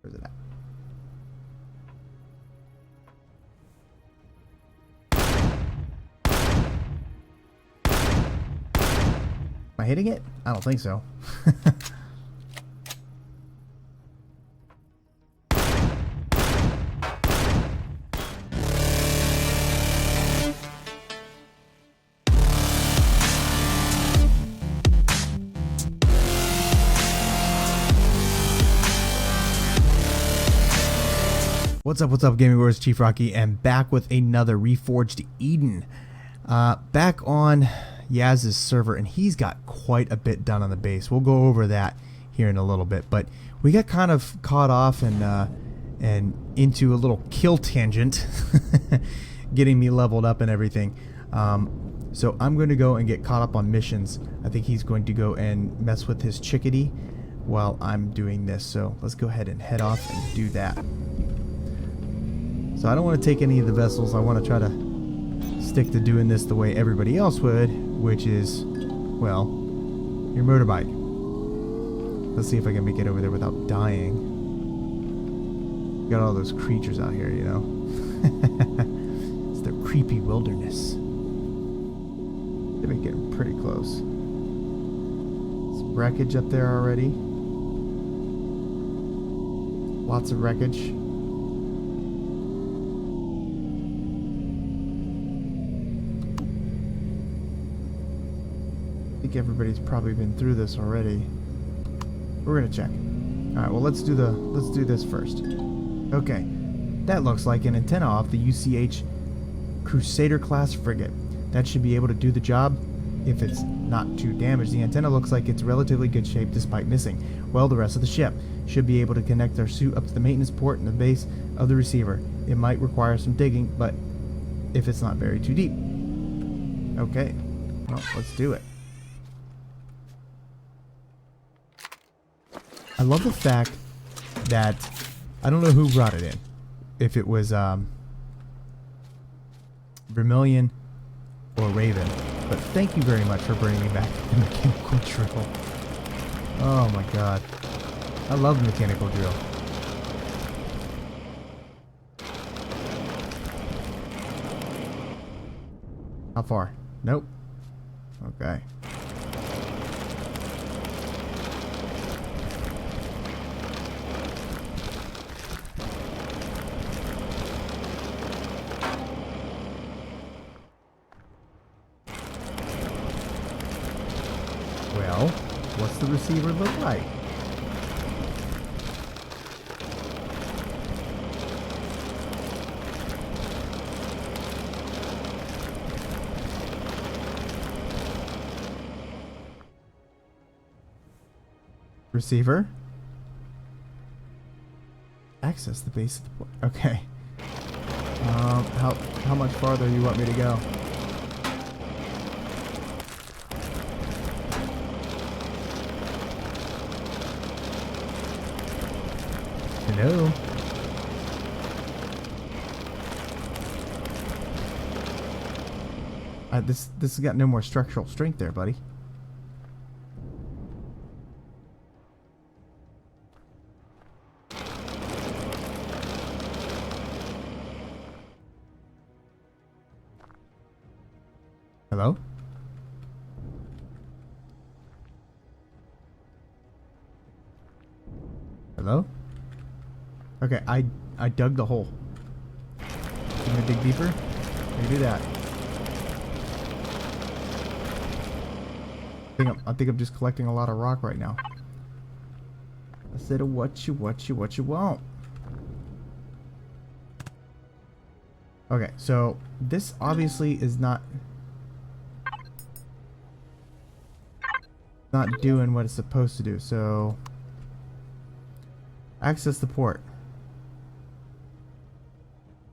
Where's it at? Am I hitting it? I don't think so. What's up, Gaming Wars? Chief Rocky, and back with another Reforged Eden. Back on Yazz's server, and he's got quite a bit done on the base. We'll go over that here in a little bit, but we got kind of caught off and into a little kill tangent, getting me leveled up and everything. So I'm going to go and get caught up on missions. I think he's going to go and mess with his chickadee while I'm doing this. So let's go ahead and head off and do that. So I don't want to take any of the vessels. I want to try to stick to doing this the way everybody else would, which is, well, your motorbike. Let's see if I can make it over there without dying. Got all those creatures out here, you know. It's the creepy wilderness. They've been getting pretty close. Some wreckage up there already. Lots of wreckage. I think everybody's probably been through this already. We're gonna check. All right, well let's do this first. Okay, that looks like an antenna off the UCH Crusader class frigate. That should be able to do the job if it's not too damaged. The antenna looks like it's relatively good shape despite missing. Well, the rest of the ship should be able to connect our suit up to the maintenance port in the base of the receiver. It might require some digging, but if it's not very too deep. Okay, well, let's do it. I love the fact that I don't know who brought it in. If it was Vermilion or Raven. But thank you very much for bringing me back the mechanical drill. Oh my god. I love the mechanical drill. How far? Nope. Okay. Well, what's the receiver look like? Receiver. Access the base of the port. Okay. How much farther you want me to go? Hello? This has got no more structural strength there, buddy. Hello? Hello? Okay, I dug the hole. Can I dig deeper? Maybe do that. I think I'm just collecting a lot of rock right now. I said, what you want? Okay, so this obviously is not doing what it's supposed to do. So access the port.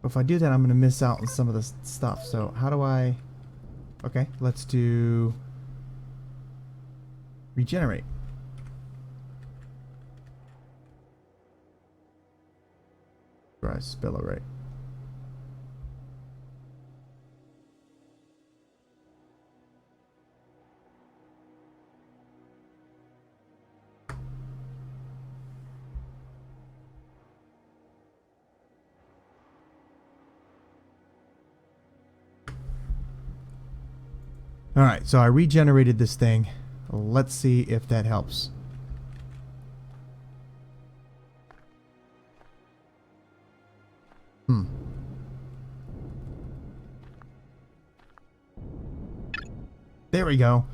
If I do that, I'm going to miss out on some of the stuff. So how do I... Okay, let's do... regenerate. Try spell it right. Alright, so I regenerated this thing. Let's see if that helps. There we go.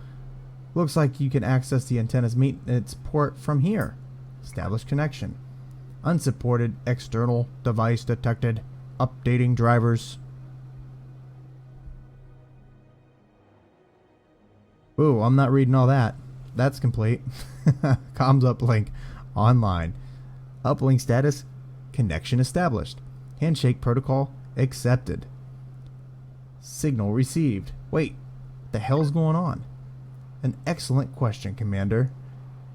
Looks like you can access the antenna's maintenance port from here. Establish connection. Unsupported external device detected. Updating drivers. Ooh, I'm not reading all that. That's complete. Comms uplink online. Uplink status. Connection established. Handshake protocol accepted. Signal received. Wait, the hell's going on? An excellent question, Commander,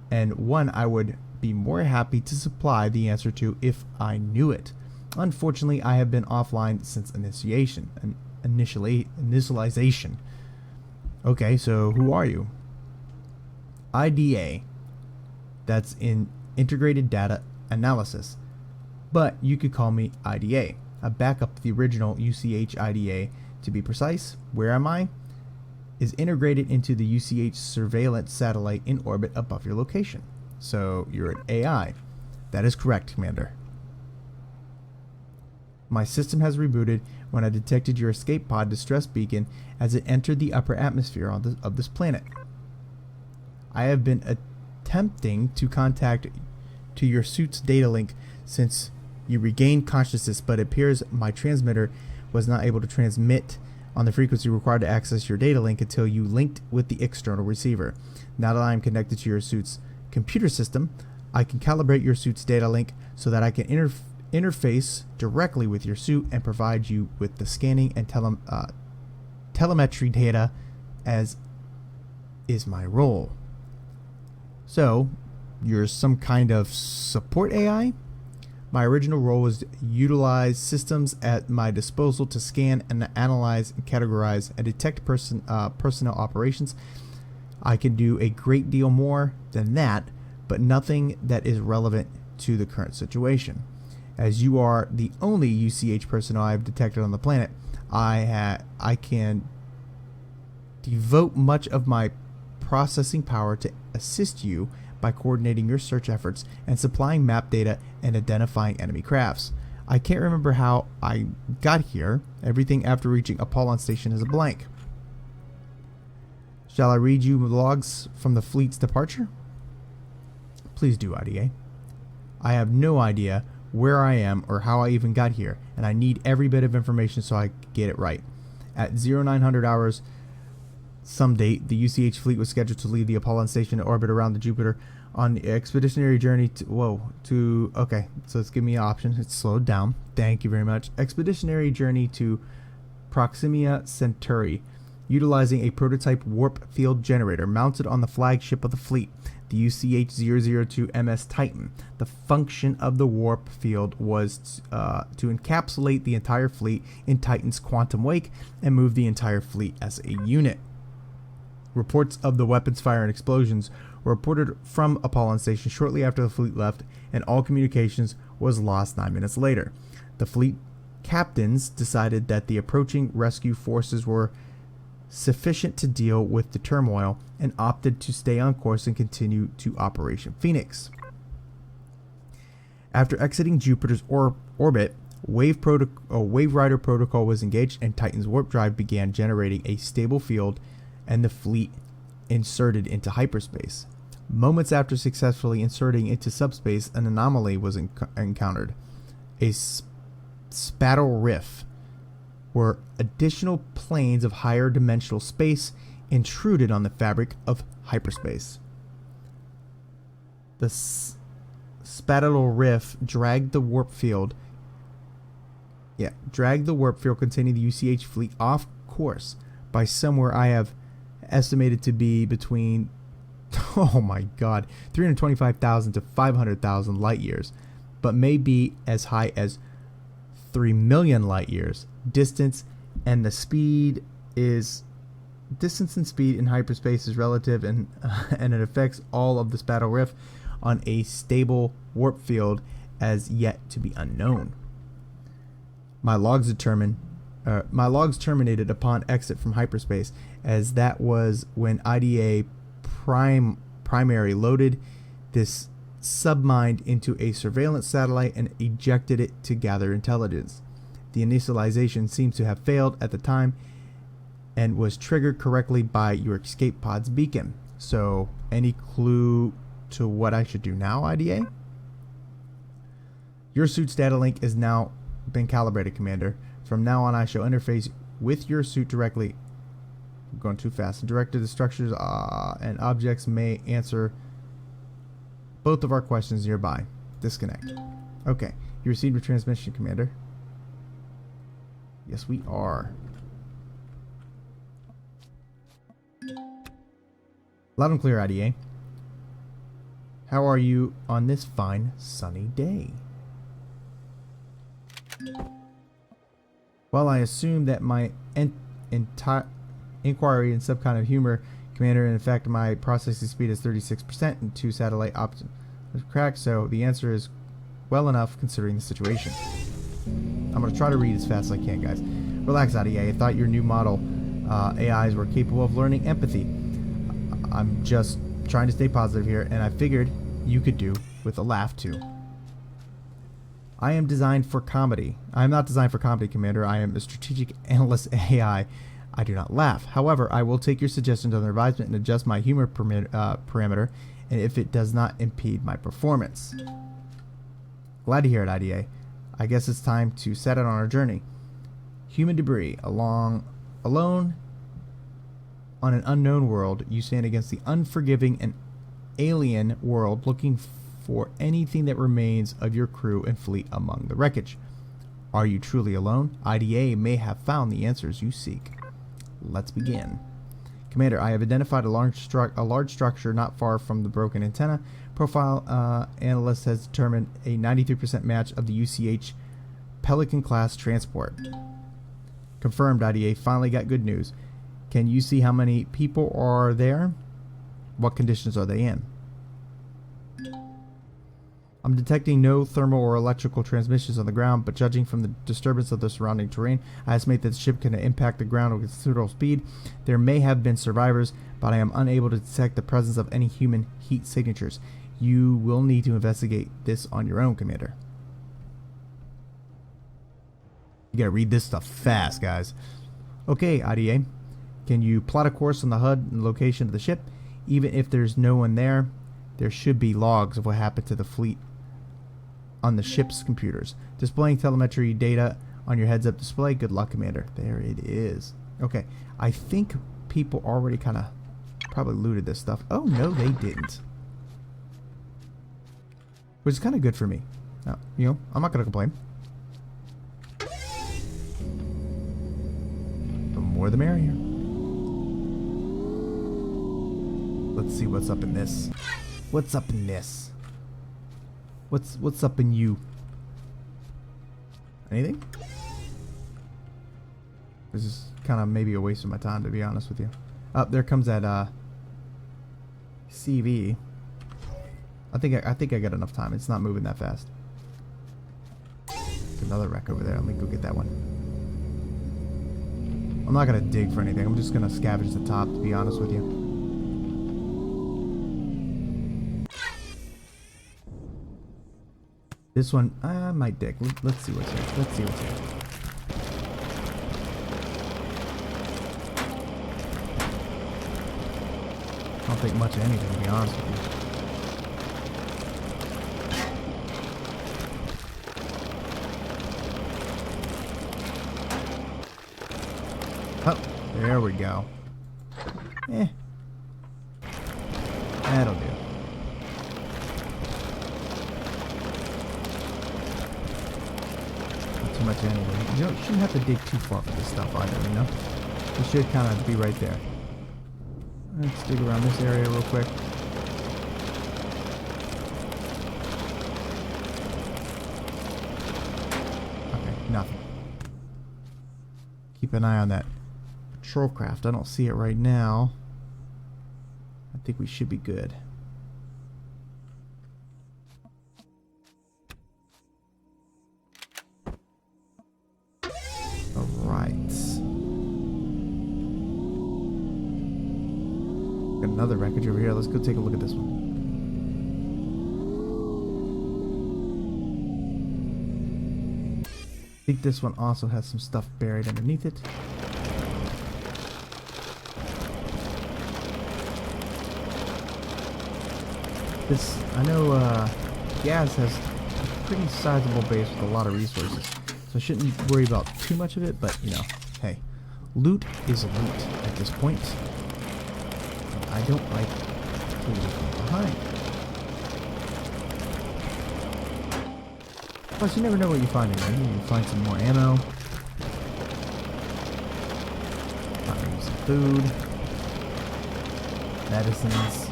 and one I would be more happy to supply the answer to if I knew it. Unfortunately, I have been offline since initialization. Okay, so who are you? IDA. That's in Integrated Data Analysis. But you could call me IDA, a backup to the original UCH IDA. To be precise, where am I? Is integrated into the UCH surveillance satellite in orbit above your location. So you're an AI. That is correct, Commander. My system has rebooted when I detected your escape pod distress beacon as it entered the upper atmosphere of this planet. I have been attempting to contact to your suit's data link since you regained consciousness, but it appears my transmitter was not able to transmit on the frequency required to access your data link until you linked with the external receiver. Now that I am connected to your suit's computer system, I can calibrate your suit's data link so that I can interface directly with your suit and provide you with the scanning and telemetry data as is my role. So, you're some kind of support AI? My original role was to utilize systems at my disposal to scan and analyze and categorize and detect personnel operations. I can do a great deal more than that, but nothing that is relevant to the current situation. As you are the only UCH personnel I have detected on the planet, I can devote much of my processing power to assist you by coordinating your search efforts and supplying map data and identifying enemy crafts. I can't remember how I got here. Everything after reaching Apollon Station is a blank. Shall I read you logs from the fleet's departure? Please do, IDA. I have no idea where I am or how I even got here, and I need every bit of information so I get it right. At 0900 hours some date, the UCH fleet was scheduled to leave the Apollon Station and orbit around the Jupiter on the expeditionary journey okay, so let's give me an option. It's slowed down. Thank you very much. Expeditionary journey to Proxima Centauri, utilizing a prototype warp field generator mounted on the flagship of the fleet, the UCH-002 MS Titan. The function of the warp field was to encapsulate the entire fleet in Titan's quantum wake and move the entire fleet as a unit. Reports of the weapons fire and explosions were reported from Apollon Station shortly after the fleet left, and all communications was lost 9 minutes later. The fleet captains decided that the approaching rescue forces were sufficient to deal with the turmoil and opted to stay on course and continue to Operation Phoenix. After exiting Jupiter's orbit, Wave Rider protocol was engaged and Titan's warp drive began generating a stable field and the fleet inserted into hyperspace. Moments after successfully inserting into subspace, an anomaly was encountered. A spatial rift, where additional planes of higher dimensional space intruded on the fabric of hyperspace. The spatial rift dragged the warp field containing the UCH fleet off course by somewhere I have estimated to be between 325,000 to 500,000 light years, but may be as high as 3 million light years. Distance and speed in hyperspace is relative, and it affects all of the spatial rift on a stable warp field as yet to be unknown. My logs determine my logs terminated upon exit from hyperspace, as that was when IDA primary loaded this submind into a surveillance satellite and ejected it to gather intelligence. The initialization seems to have failed at the time and was triggered correctly by your escape pod's beacon. So, any clue to what I should do now, IDA? Your suit's data link has now been calibrated, Commander. From now on, I shall interface with your suit directly. I'm going too fast. Directed to structures and objects may answer both of our questions nearby. Disconnect. Okay. You received a transmission, Commander. Yes, we are. Loud and clear, IDA. How are you on this fine, sunny day? Well, I assume that my entire inquiry in some kind of humor, Commander, and in fact my processing speed is 36% and 2 satellite options cracked, so the answer is well enough considering the situation. I'm going to try to read as fast as I can, guys. Relax, IDA. I thought your new model AIs were capable of learning empathy. I'm just trying to stay positive here, and I figured you could do with a laugh too. I am designed for comedy. I am not designed for comedy, Commander. I am a strategic analyst AI. I do not laugh. However, I will take your suggestions under advisement and adjust my humor parameter, and if it does not impede my performance. Glad to hear it, IDA. I guess it's time to set out on our journey. Human debris, alone on an unknown world, you stand against the unforgiving and alien world looking for anything that remains of your crew and fleet among the wreckage. Are you truly alone? IDA may have found the answers you seek. Let's begin. Commander, I have identified a large structure not far from the broken antenna. Profile analyst has determined a 93% match of the UCH Pelican-class transport. Confirmed, IDA. Finally got good news. Can you see how many people are there? What conditions are they in? I'm detecting no thermal or electrical transmissions on the ground, but judging from the disturbance of the surrounding terrain, I estimate that the ship can impact the ground with considerable speed. There may have been survivors, but I am unable to detect the presence of any human heat signatures. You will need to investigate this on your own, Commander. You gotta read this stuff fast, guys. Okay, IDA. Can you plot a course on the HUD and location of the ship? Even if there's no one there, there should be logs of what happened to the fleet on the ship's computers. Displaying telemetry data on your heads-up display. Good luck, Commander. There it is. Okay, I think people already kind of probably looted this stuff. Oh, no, they didn't. Which is kind of good for me. No, you know, I'm not going to complain. The more the merrier. Let's see what's up in this. What's up in this? What's up in you? Anything? This is kind of maybe a waste of my time, to be honest with you. Up there comes that CV. I think I got enough time. It's not moving that fast. There's another wreck over there. Let me go get that one. I'm not gonna dig for anything. I'm just gonna scavenge the top, to be honest with you. This one, I might dig. Let's see what's here. Let's see what's here. I don't think much of anything, to be honest with you. Oh, there we go. That'll do. Much anyway. You shouldn't have to dig too far for this stuff either, you know? You should kind of be right there. Let's dig around this area real quick. Okay, nothing. Keep an eye on that patrol craft. I don't see it right now. I think we should be good. Alright. another wreckage over here. Let's go take a look at this one. I think this one also has some stuff buried underneath it. This, I know, Yaz has a pretty sizable base with a lot of resources, so I shouldn't worry about too much of it, but, you know, hey, loot is loot at this point. I don't like to leave them behind. Plus, you never know what you find in there. You can find some more ammo. Maybe some food. Medicines.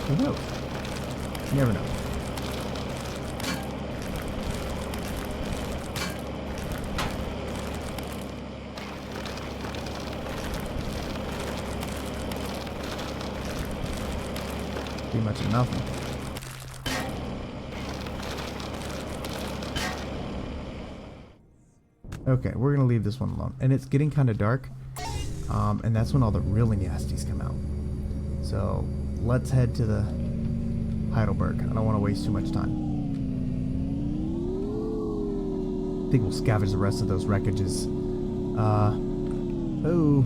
Who knows? You never know. Pretty much nothing. Okay, we're gonna leave this one alone. And it's getting kind of dark. And that's when all the really nasties come out. So let's head to the Heidelberg. I don't want to waste too much time. I think we'll scavenge the rest of those wreckages. Oh.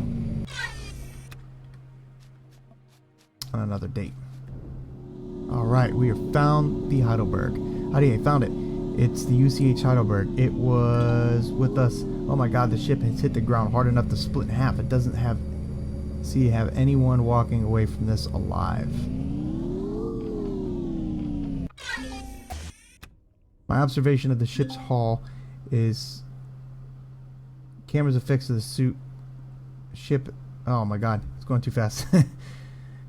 On another date. Alright, we have found the Heidelberg. Howdy, I found it. It's the UCH Heidelberg. It was with us. Oh my god, the ship has hit the ground hard enough to split in half. It doesn't have anyone walking away from this alive. My observation of the ship's hull is cameras affixed to the ship. Oh my god, it's going too fast.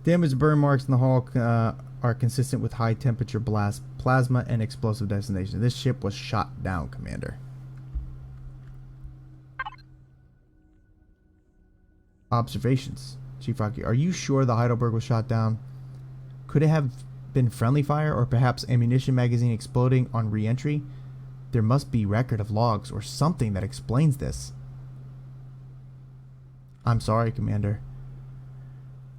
Damaged burn marks in the hull are consistent with high temperature blast, plasma, and explosive detonation. This ship was shot down, Commander. Observations. Chief Rocky, are you sure the Heidelberg was shot down? Could it have been friendly fire or perhaps ammunition magazine exploding on re-entry? There must be record of logs or something that explains this. I'm sorry, Commander.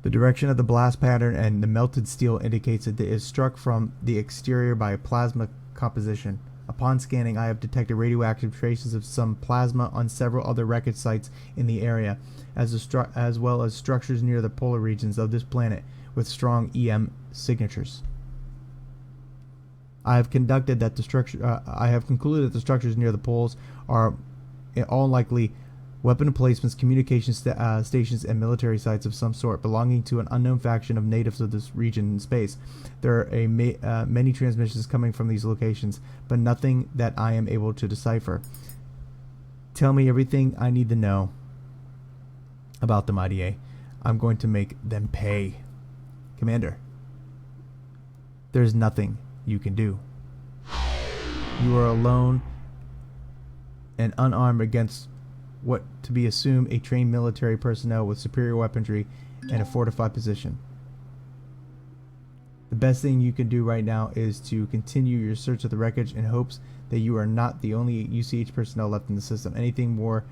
The direction of the blast pattern and the melted steel indicates that it is struck from the exterior by a plasma composition. Upon scanning, I have detected radioactive traces of some plasma on several other wreckage sites in the area, as well as structures near the polar regions of this planet with strong EM signatures. I have concluded that the structures near the poles are in all likely weapon emplacements, communication stations, and military sites of some sort belonging to an unknown faction of natives of this region in space. There are many transmissions coming from these locations, but nothing that I am able to decipher. Tell me everything I need to know about them, IDA. I'm going to make them pay. Commander, there's nothing you can do. You are alone and unarmed against what to be assumed a trained military personnel with superior weaponry and a fortified position. The best thing you can do right now is to continue your search of the wreckage in hopes that you are not the only UCH personnel left in the system. Anything more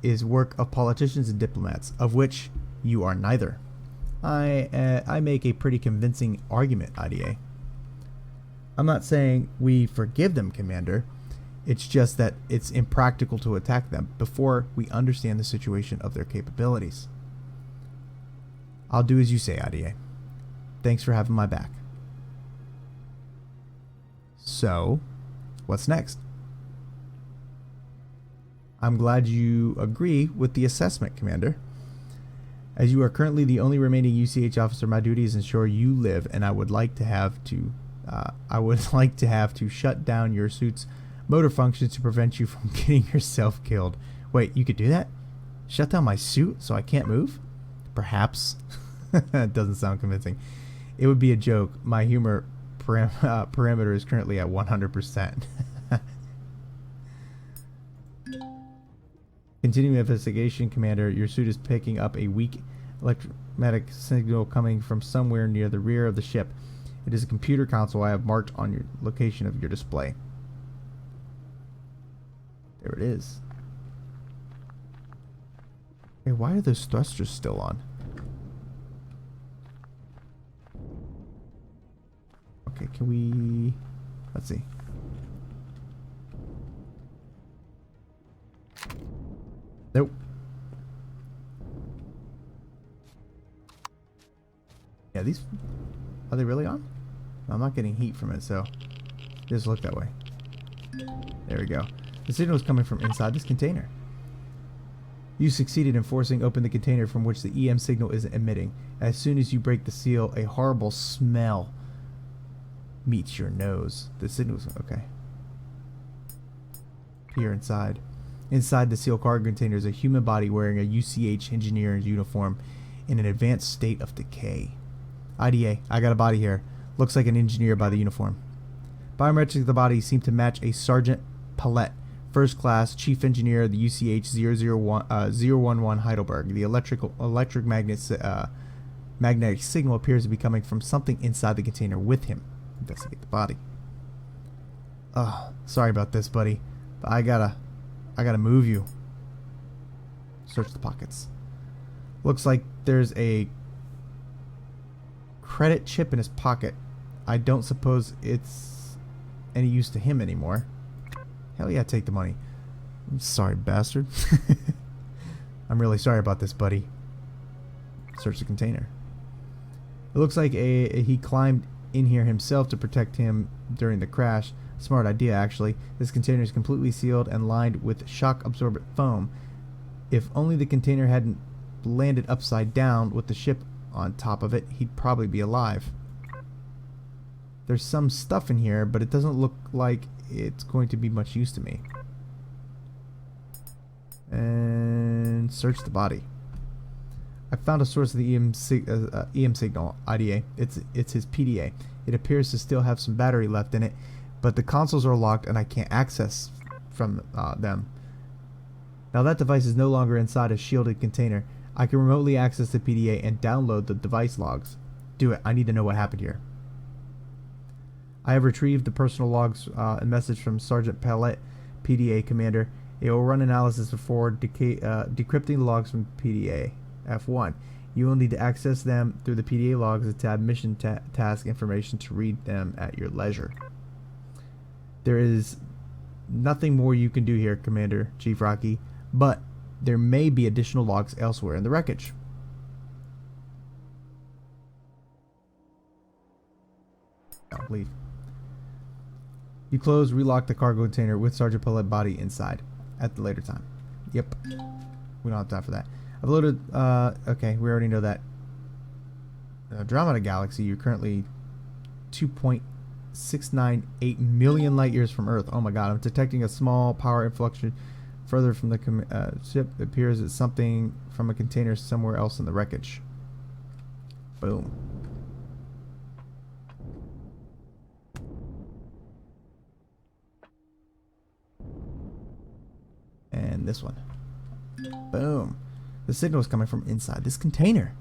is work of politicians and diplomats, of which you are neither. I make a pretty convincing argument, IDA. I'm not saying we forgive them, Commander. It's just that it's impractical to attack them before we understand the situation of their capabilities. I'll do as you say, IDA. Thanks for having my back. So, what's next? I'm glad you agree with the assessment, Commander. As you are currently the only remaining UCH officer, my duty is to ensure you live, and I would like to have to shut down your suit's motor functions to prevent you from getting yourself killed. Wait, you could do that? Shut down my suit so I can't move? Perhaps. It doesn't sound convincing. It would be a joke. My humor parameter is currently at 100%. Continuing investigation, Commander. Your suit is picking up a weak electromagnetic signal coming from somewhere near the rear of the ship. It is a computer console I have marked on your location of your display. There it is. Hey, why are those thrusters still on? Okay, can we... Let's see. Nope. Yeah, these... Are they really on? I'm not getting heat from it, so... Just look that way. There we go. The signal is coming from inside this container. You succeeded in forcing open the container from which the EM signal is emitting. As soon as you break the seal, a horrible smell meets your nose. The signal's... Okay. Here inside. Inside the sealed cargo container is a human body wearing a UCH engineer's uniform in an advanced state of decay. IDA, I got a body here. Looks like an engineer by the uniform. Biometrics of the body seem to match a Sergeant Palette, first class, chief engineer of the UCH 011 Heidelberg. The electric magnetic signal appears to be coming from something inside the container with him. Investigate the body. Oh, sorry about this, buddy. But I gotta move you. Search the pockets. Looks like there's a credit chip in his pocket. I don't suppose it's any use to him anymore. Hell yeah, take the money. I'm sorry, bastard. I'm really sorry about this, buddy. Search the container. It looks like he climbed in here himself to protect him during the crash. Smart idea, actually. This container is completely sealed and lined with shock-absorbent foam. If only the container hadn't landed upside down with the ship on top of it, he'd probably be alive. There's some stuff in here, but it doesn't look like it's going to be much use to me. And search the body. I found a source of the EM signal, IDA. It's his PDA. It appears to still have some battery left in it, but the consoles are locked and I can't access from them. Now that device is no longer inside a shielded container. I can remotely access the PDA and download the device logs. Do it. I need to know what happened here. I have retrieved the personal logs and message from Sergeant Palette, PDA commander. It will run analysis before decrypting the logs from PDA. F1. You will need to access them through the PDA logs and tab mission task information to read them at your leisure. There is nothing more you can do here, Commander Chief Rocky, but there may be additional logs elsewhere in the wreckage. I'll leave. You relock the cargo container with Sergeant Palette body inside at the later time. Yep. We don't have time for that. I've loaded, okay, we already know that. Andromeda Galaxy, you're currently 2.698 million light years from Earth. Oh my god, I'm detecting a small power inflection further from the ship. It appears it's something from a container somewhere else in the wreckage. Boom. And this one. Boom. The signal is coming from inside this container.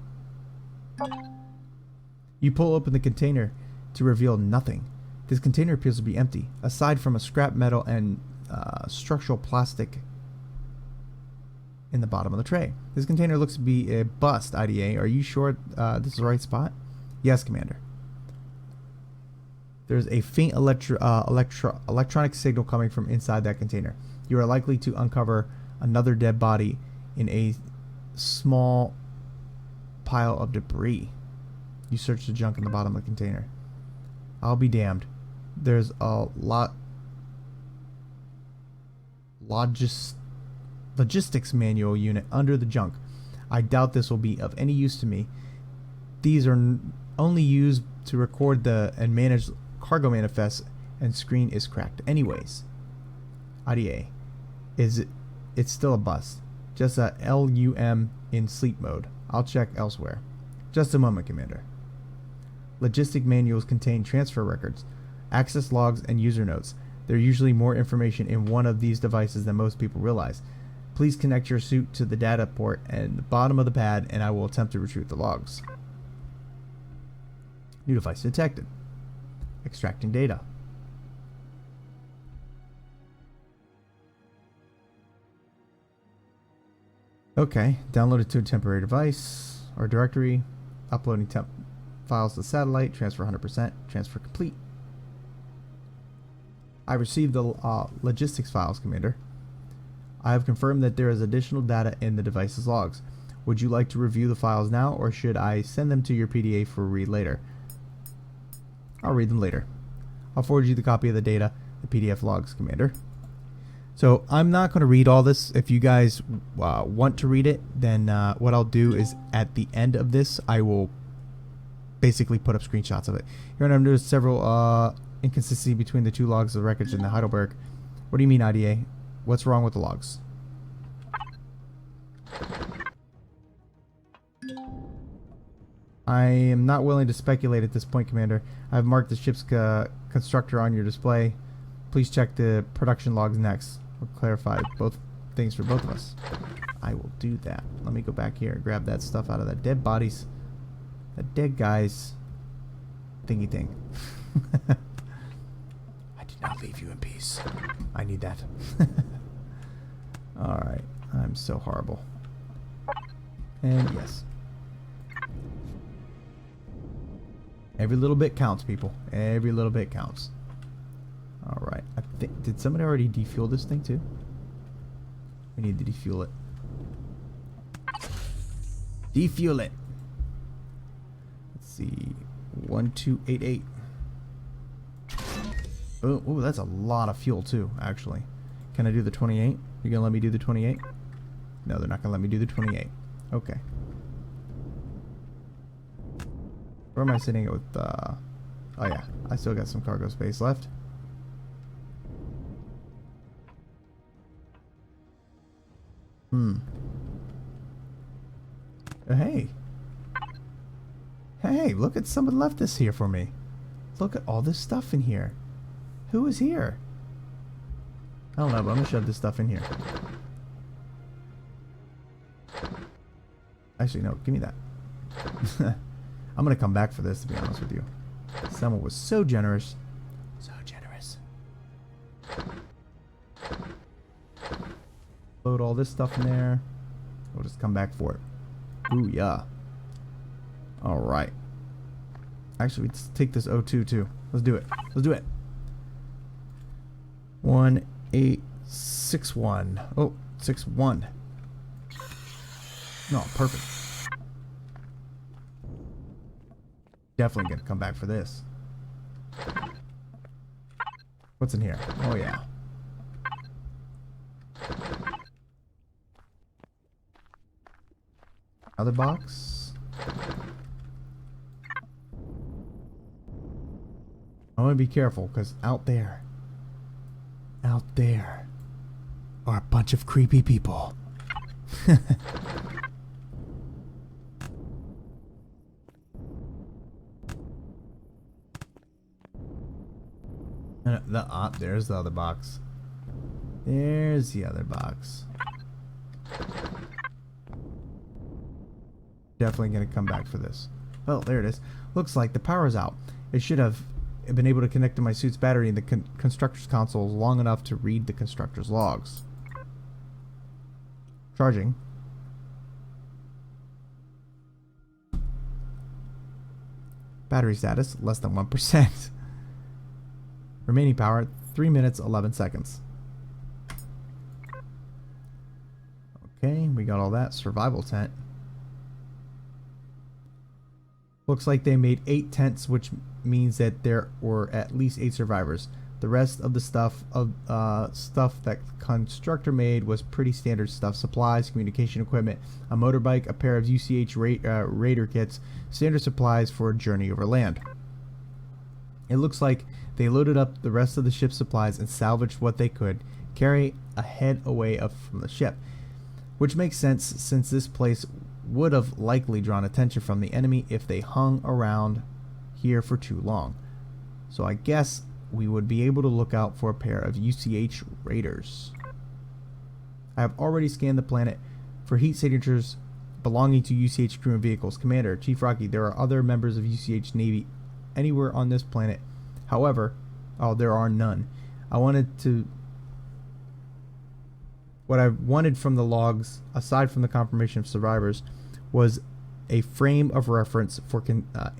You pull open the container to reveal nothing. This container appears to be empty, aside from a scrap metal and structural plastic in the bottom of the tray. This container looks to be a bust, IDA. Are you sure this is the right spot? Yes, Commander. There's a faint electronic signal coming from inside that container. You are likely to uncover another dead body in a small pile of debris. You search the junk in the bottom of the container. I'll be damned. There's a logistics manual unit under the junk. I doubt this will be of any use to me. These are only used to record and manage cargo manifests, and screen is cracked anyways. IDA. It's still a bust. Just a LUM in sleep mode. I'll check elsewhere. Just a moment, Commander. Logistic manuals contain transfer records, access logs, and user notes. There's usually more information in one of these devices than most people realize. Please connect your suit to the data port at the bottom of the pad, and I will attempt to retrieve the logs. New device detected. Extracting data. Okay, downloaded to a temporary device or directory. Uploading temp files to satellite. Transfer 100%. Transfer complete. I received the logistics files, Commander. I have confirmed that there is additional data in the device's logs. Would you like to review the files now, or should I send them to your PDA for read later? I'll read them later. I'll forward you the copy of the data, the PDF logs, Commander. So I'm not going to read all this. If you guys want to read it, then what I'll do is at the end of this, I will basically put up screenshots of it. Here I'm noticed several inconsistencies between the two logs of the wreckage in the Heidelberg. What do you mean, IDA? What's wrong with the logs? I am not willing to speculate at this point, Commander. I have marked the ship's constructor on your display. Please check the production logs next. We'll clarify both things for both of us. I will do that. Let me go back here and grab that stuff out of that dead bodies. That dead guy's thingy thing. I did not leave you in peace. I need that. Alright. I'm so horrible. And yes. Every little bit counts, people. Every little bit counts. Alright. I think, did somebody already defuel this thing too? We need to defuel it. Defuel it! Let's see. 1288. Oh, ooh, that's a lot of fuel too, actually. Can I do the 28? You gonna let me do the 28? No, they're not gonna let me do the 28. Okay. Where am I sitting with, oh yeah, I still got some cargo space left. Hey. Hey, look at someone left this here for me. Look at all this stuff in here. Who is here? I don't know, but I'm gonna shove this stuff in here. Actually, no, give me that. I'm gonna come back for this, to be honest with you. Someone was so generous. So generous. Load all this stuff in there. We'll just come back for it. Ooh, yeah. Alright. Actually, let's take this O2 too. Let's do it. Let's do it. 1861. Oh, 61. No, perfect. Definitely gonna come back for this. What's in here? Oh yeah. Other box. I want to be careful because out there are a bunch of creepy people. There's the other box. There's the other box. Definitely gonna come back for this. Oh, there it is. Looks like the power's out. It should have been able to connect to my suit's battery in the constructor's console long enough to read the constructor's logs. Charging. Battery status, less than 1%. Remaining power, 3 minutes, 11 seconds. Okay, we got all that. Survival tent. Looks like they made 8 tents, which means that there were at least 8 survivors. The rest of the stuff that constructor made was pretty standard stuff: supplies, communication equipment, a motorbike, a pair of UCH Raider kits, standard supplies for a journey over land. It looks like they loaded up the rest of the ship's supplies and salvaged what they could carry ahead away from the ship, which makes sense since this place would have likely drawn attention from the enemy if they hung around here for too long. So I guess we would be able to look out for a pair of UCH Raiders. I have already scanned the planet for heat signatures belonging to UCH crew and vehicles. Commander, Chief Rocky, there are other members of UCH Navy anywhere on this planet. However, there are none. What I wanted from the logs, aside from the confirmation of survivors, was a frame of reference for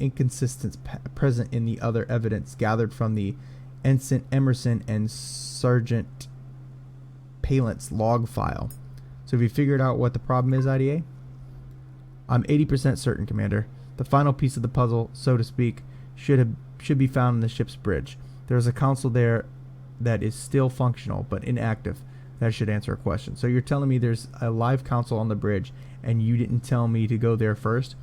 inconsistencies present in the other evidence gathered from the Ensign Emerson and Sergeant Palant's log file. So have you figured out what the problem is, IDA? I'm 80% certain, Commander. The final piece of the puzzle, so to speak, should be found in the ship's bridge. There's a console there that is still functional but inactive. That should answer a question. So you're telling me there's a live console on the bridge and you didn't tell me to go there first?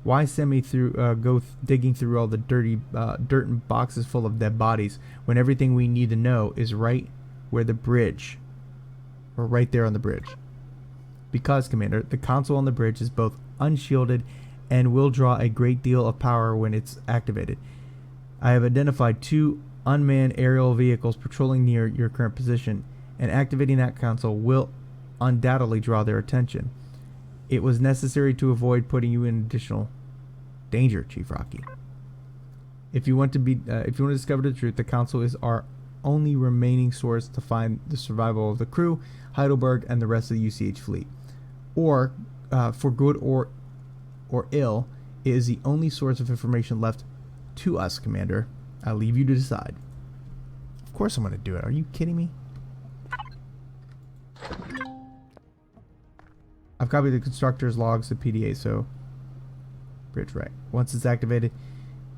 Why send me through, digging through all the dirt and boxes full of dead bodies when everything we need to know is right where the bridge, or right there on the bridge? Because, Commander, the console on the bridge is both unshielded and will draw a great deal of power when it's activated. I have identified 2 unmanned aerial vehicles patrolling near your current position, and activating that console will undoubtedly draw their attention. It was necessary to avoid putting you in additional danger, Chief Rocky. If you want to discover the truth, the console is our only remaining source to find the survival of the crew, Heidelberg, and the rest of the UCH fleet. Or, for good or ill, it is the only source of information left to us, Commander. I'll leave you to decide. Of course I'm going to do it. Are you kidding me? I've copied the constructor's logs to PDA, so bridge right. Once it's activated,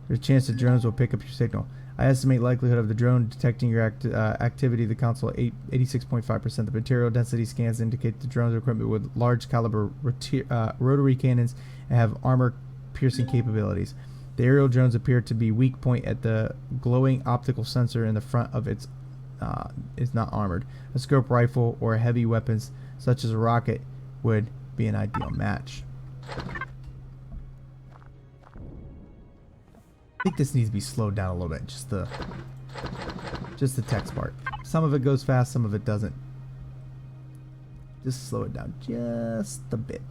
there's a chance the drones will pick up your signal. I estimate likelihood of the drone detecting your activity. The console 86.5%. The material density scans indicate the drone's equipment with large caliber rotary cannons and have armor piercing capabilities. The aerial drones appear to be weak point at the glowing optical sensor in the front of its is not armored. A scope rifle or heavy weapons such as a rocket would be an ideal match. I think this needs to be slowed down a little bit, just the text part. Some of it goes fast, some of it doesn't. Just slow it down just a bit.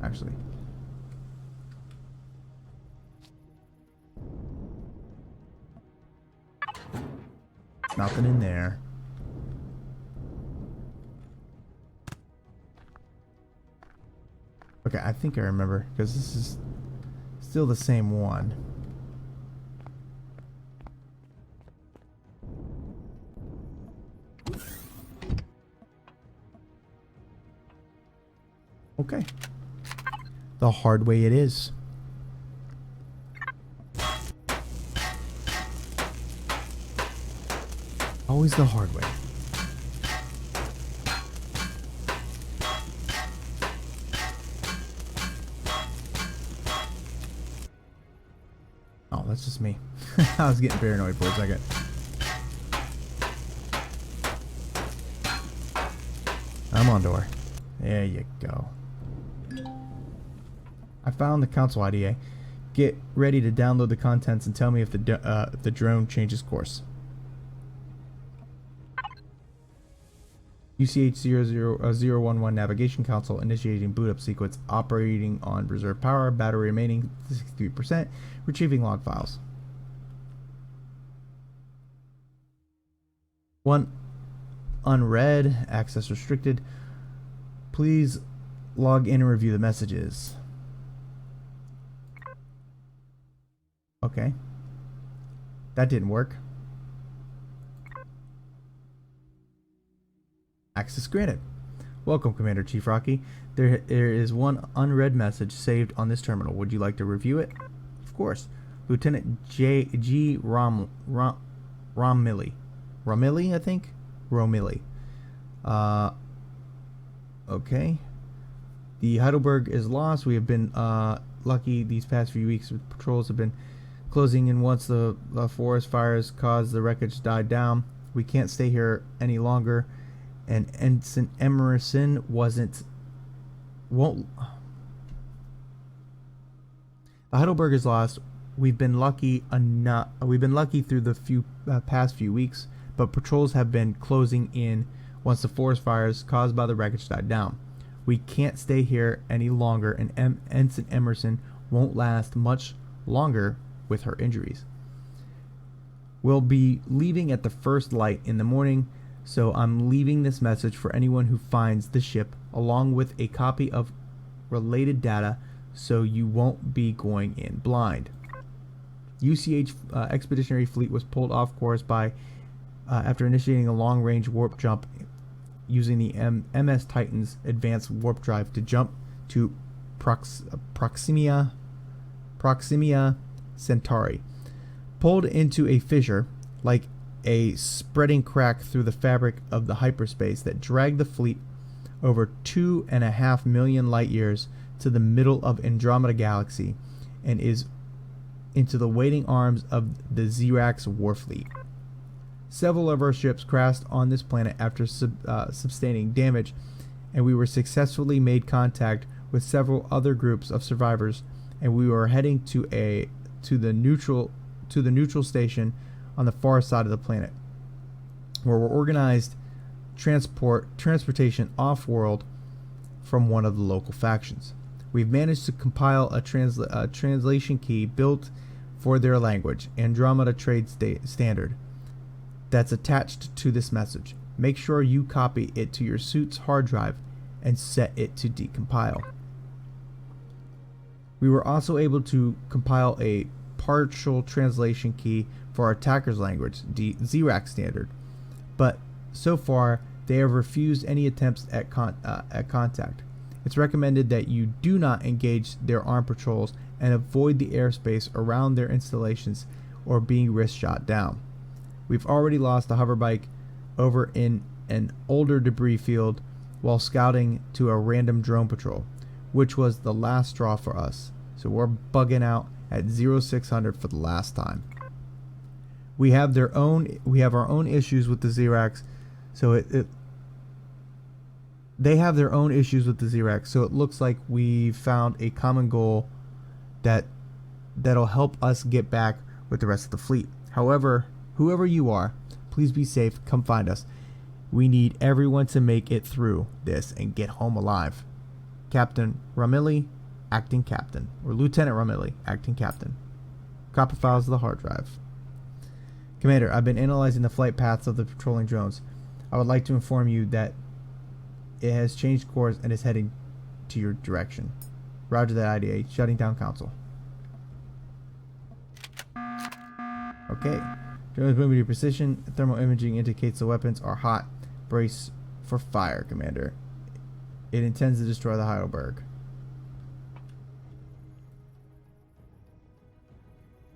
Actually. Nothing in there. Okay, I think I remember, because this is still the same one. Okay. The hard way it is. Always the hard way. Oh, that's just me. I was getting paranoid for a second. I'm on door. There you go. I found the console IDA. Get ready to download the contents and tell me if the drone changes course. UCH 00011 navigation console initiating boot up sequence, operating on reserve power, battery remaining 63%, retrieving log files. 1 unread, access restricted. Please log in and review the messages. Okay. That didn't work. Access granted. Welcome, Commander Chief Rocky. There is 1 unread message saved on this terminal. Would you like to review it? Of course. Lieutenant G. Romilly, I think? Romilly. Okay. The Heidelberg is lost. We have been lucky these past few weeks. Patrols have been closing in once the forest fires caused the wreckage to die down. We can't stay here any longer. And Ensign Emerson won't. The Heidelberg is lost. We've been lucky through the past few weeks, but patrols have been closing in once the forest fires caused by the wreckage died down. We can't stay here any longer, and Ensign Emerson won't last much longer with her injuries. We'll be leaving at the first light in the morning. So I'm leaving this message for anyone who finds the ship, along with a copy of related data, so you won't be going in blind. UCH expeditionary fleet was pulled off course by after initiating a long-range warp jump using the MS Titan's advanced warp drive to jump to Proxima Centauri. Pulled into a fissure, like a spreading crack through the fabric of the hyperspace that dragged the fleet over 2.5 million light years to the middle of Andromeda Galaxy and is into the waiting arms of the Xerax Warfleet. Several of our ships crashed on this planet after sustaining damage, and we were successfully made contact with several other groups of survivors, and we were heading to the neutral station on the far side of the planet, where we're organized transportation off-world from one of the local factions. We've managed to compile a translation key built for their language, Andromeda Trade Standard, that's attached to this message. Make sure you copy it to your suit's hard drive and set it to decompile. We were also able to compile a partial translation key for our attacker's language, Xerax Standard, but so far they have refused any attempts at contact. It's recommended that you do not engage their armed patrols and avoid the airspace around their installations or being risk shot down. We've already lost a hoverbike over in an older debris field while scouting to a random drone patrol, which was the last straw for us. So we're bugging out at 0600 for the last time. We have our own issues with the Xerax, so they have their own issues with the Xerax, so it looks like we found a common goal that'll help us get back with the rest of the fleet. However, whoever you are, please be safe. Come find us. We need everyone to make it through this and get home alive. Captain Ramilli, acting captain, or Lieutenant Ramilli, acting captain. Copy files of the hard drive. Commander, I've been analyzing the flight paths of the patrolling drones. I would like to inform you that it has changed course and is heading to your direction. Roger that, IDA. Shutting down console. Okay. Drones moving to precision. Thermal imaging indicates the weapons are hot. Brace for fire, Commander. It intends to destroy the Heidelberg.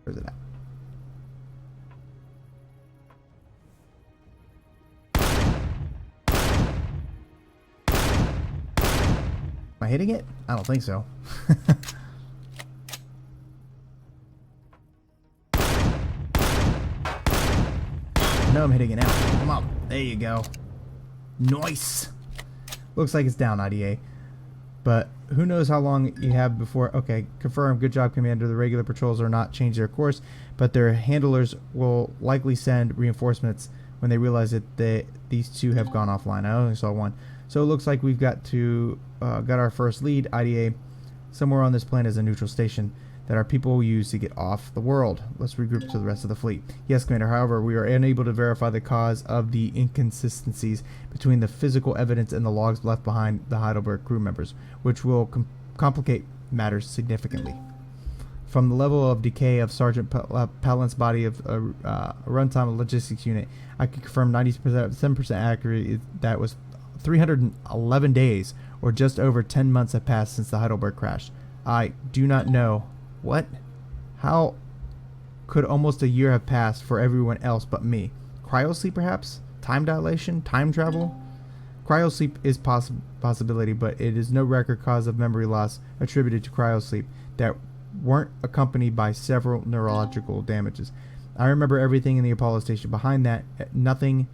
Where's it at? Am I hitting it? I don't think so. No, I'm hitting it now. Come on. There you go. Nice. Looks like it's down, IDA. But who knows how long you have before... Okay, confirm. Good job, Commander. The regular patrols are not change their course, but their handlers will likely send reinforcements when they realize that these two have gone offline. I only saw one. So it looks like we've got our first lead. IDA, somewhere on this planet is a neutral station that our people will use to get off the world. Let's regroup to the rest of the fleet. Yes, Commander. However, we are unable to verify the cause of the inconsistencies between the physical evidence and the logs left behind the Heidelberg crew members, which will complicate matters significantly. From the level of decay of Sergeant Palin's body of runtime logistics unit, I can confirm 97% accurate that was 311 days, or just over 10 months have passed since the Heidelberg crash. I do not know. What? How could almost a year have passed for everyone else but me? Cryosleep, perhaps? Time dilation? Time travel? Cryosleep is possibility, but it is no record cause of memory loss attributed to cryosleep that weren't accompanied by several neurological damages. I remember everything in the Apollo station. Behind that, nothing.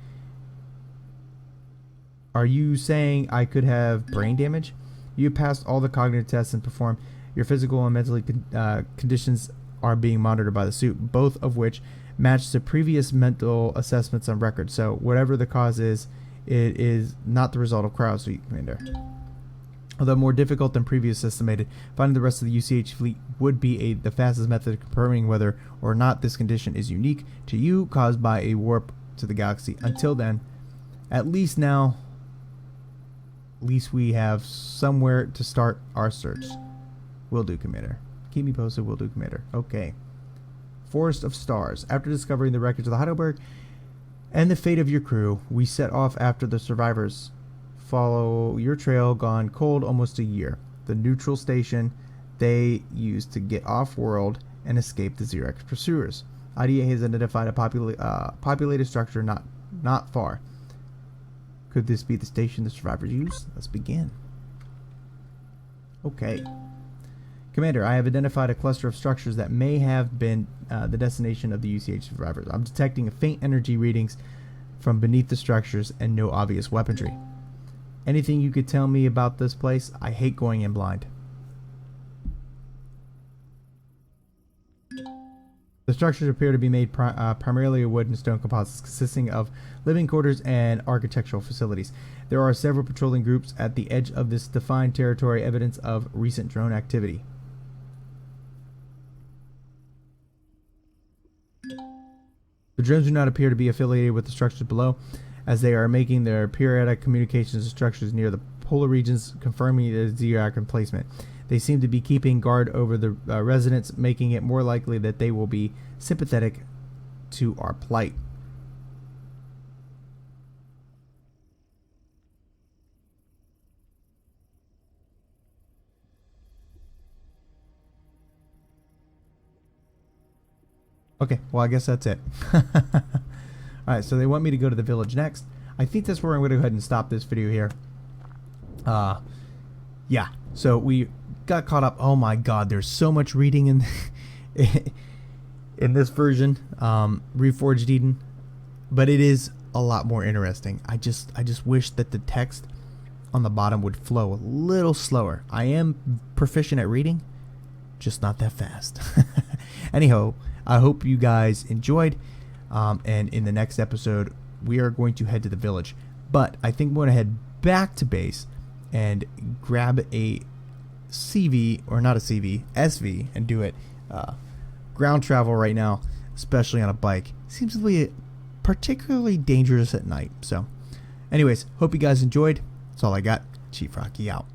Are you saying I could have brain damage? You passed all the cognitive tests and performed. Your physical and mental conditions are being monitored by the suit, both of which match the previous mental assessments on record. So whatever the cause is, it is not the result of cryosleep, Commander. Although more difficult than previously estimated, finding the rest of the UCH fleet would be the fastest method of confirming whether or not this condition is unique to you, caused by a warp to the galaxy. Until then, at least we have somewhere to start our search. Will do, Commander. Keep me posted. Will do, Commander. Okay. Forest of Stars. After discovering the wreckage of the Heidelberg and the fate of your crew, we set off after the survivors. Follow your trail gone cold almost a year. The neutral station they used to get off-world and escape the Xerox pursuers. IDA has identified a populated structure not far. Could this be the station the survivors used? Let's begin. Okay. Commander, I have identified a cluster of structures that may have been the destination of the UCH survivors. I'm detecting faint energy readings from beneath the structures and no obvious weaponry. Anything you could tell me about this place? I hate going in blind. The structures appear to be made primarily of wood and stone composites, consisting of living quarters and architectural facilities. There are several patrolling groups at the edge of this defined territory, evidence of recent drone activity. The drones do not appear to be affiliated with the structures below, as they are making their periodic communications to structures near the polar regions, confirming the zodiac emplacement. They seem to be keeping guard over the residents, making it more likely that they will be sympathetic to our plight. Okay, well, I guess that's it. Alright, so they want me to go to the village next. I think that's where I'm going to go ahead and stop this video here. Yeah, so we got caught up. Oh my god, there's so much reading in in this version, Reforged Eden, but it is a lot more interesting. I just wish that the text on the bottom would flow a little slower. I am proficient at reading, just not that fast. Anyhow, I hope you guys enjoyed, and in the next episode we are going to head to the village, but I think we're going to head back to base and grab a CV, or not a CV, SV, and do it. Ground travel right now, especially on a bike, seems to be particularly dangerous at night. So anyways, hope you guys enjoyed. That's all I got. Chief Rocky out.